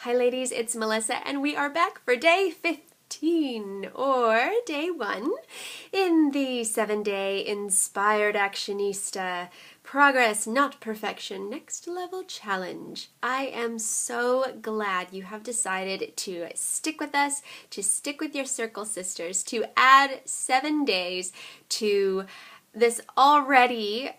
Hi ladies, it's Melissa and we are back for day 15 or day 1 in the 7-day Inspired Actionista Progress Not Perfection Next Level Challenge. I am so glad you have decided to stick with us, to stick with your Circle Sisters, to add 7 days to this already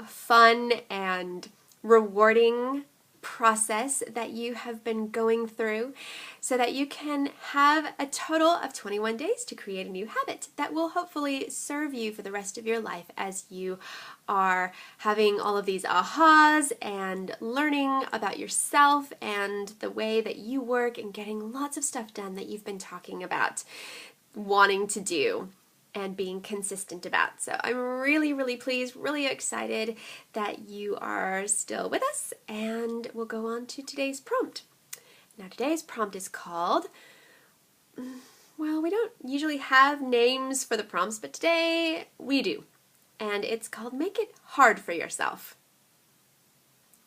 fun and rewarding process that you have been going through so that you can have a total of 21 days to create a new habit that will hopefully serve you for the rest of your life as you are having all of these ahas and learning about yourself and the way that you work and getting lots of stuff done that you've been talking about wanting to do and being consistent about. So I'm really pleased, really excited that you are still with us, and we'll go on to today's prompt. Now today's prompt is called, well, we don't usually have names for the prompts, but today we do. And it's called Make It Hard for Yourself.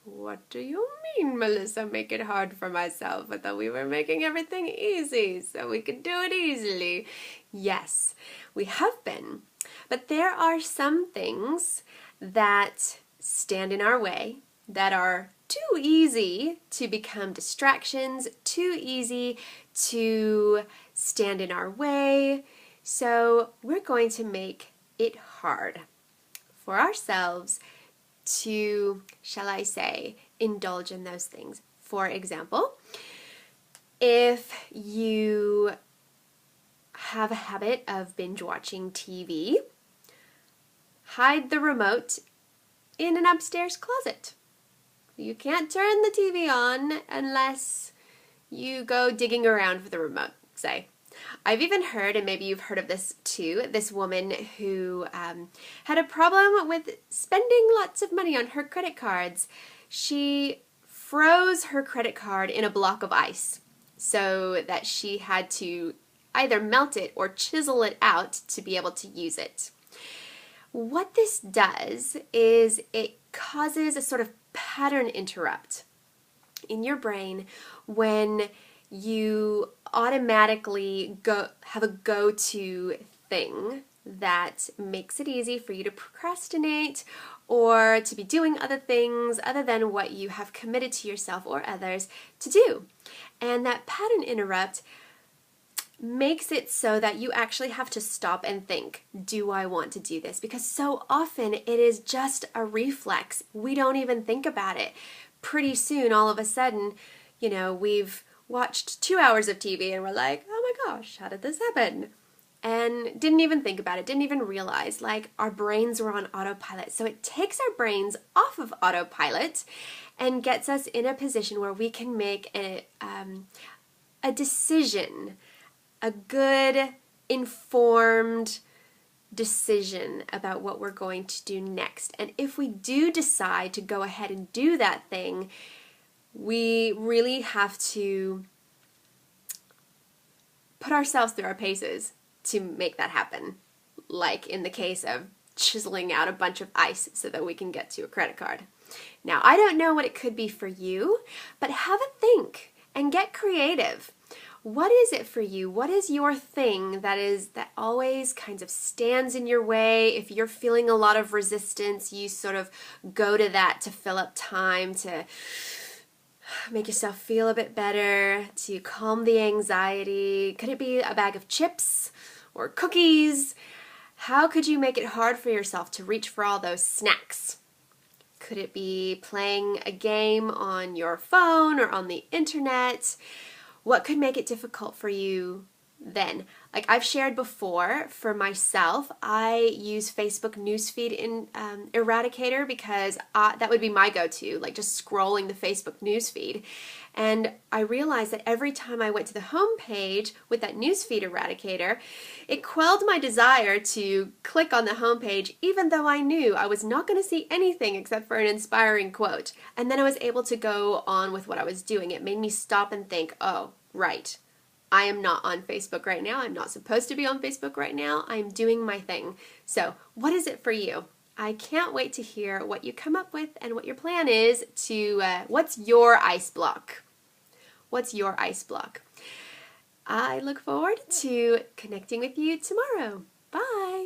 What do you mean, Melissa, make it hard for myself? I thought we were making everything easy so we could do it easily. Yes, we have been. But there are some things that stand in our way that are too easy to become distractions, too easy to stand in our way. So we're going to make it hard for ourselves to, shall I say, indulge in those things. For example, if you have a habit of binge watching TV, hide the remote in an upstairs closet. You can't turn the TV on unless you go digging around for the remote, say. I've even heard, and maybe you've heard of this too, this woman who had a problem with spending lots of money on her credit cards. She froze her credit card in a block of ice so that she had to either melt it or chisel it out to be able to use it. What this does is it causes a sort of pattern interrupt in your brain when you automatically have a go-to thing that makes it easy for you to procrastinate or to be doing other things other than what you have committed to yourself or others to do. And that pattern interrupt makes it so that you actually have to stop and think, do I want to do this? Because so often it is just a reflex. We don't even think about it. Pretty soon, all of a sudden, you know, we've watched 2 hours of TV and we're like, oh my gosh, how did this happen? And didn't even think about it, didn't even realize, like, our brains were on autopilot. So it takes our brains off of autopilot and gets us in a position where we can make a decision, a good, informed decision about what we're going to do next. And if we do decide to go ahead and do that thing, we really have to put ourselves through our paces to make that happen, like in the case of chiseling out a bunch of ice so that we can get to a credit card. Now, I don't know what it could be for you, but have a think and get creative. What is it for you? What is your thing that always kind of stands in your way? If you're feeling a lot of resistance, you sort of go to that to fill up time, to make yourself feel a bit better, to calm the anxiety. Could it be a bag of chips or cookies? How could you make it hard for yourself to reach for all those snacks? Could it be playing a game on your phone or on the internet? What could make it difficult for you then? Like I've shared before, for myself, I use Facebook newsfeed in Eradicator because that would be my go-to, like just scrolling the Facebook newsfeed. And I realized that every time I went to the home page with that newsfeed Eradicator, it quelled my desire to click on the home page, even though I knew I was not going to see anything except for an inspiring quote. And then I was able to go on with what I was doing. It made me stop and think, oh, right. I am not on Facebook right now. I'm not supposed to be on Facebook right now. I'm doing my thing. So what is it for you? I can't wait to hear what you come up with and what your plan is to, what's your ice block? What's your ice block? I look forward to connecting with you tomorrow. Bye!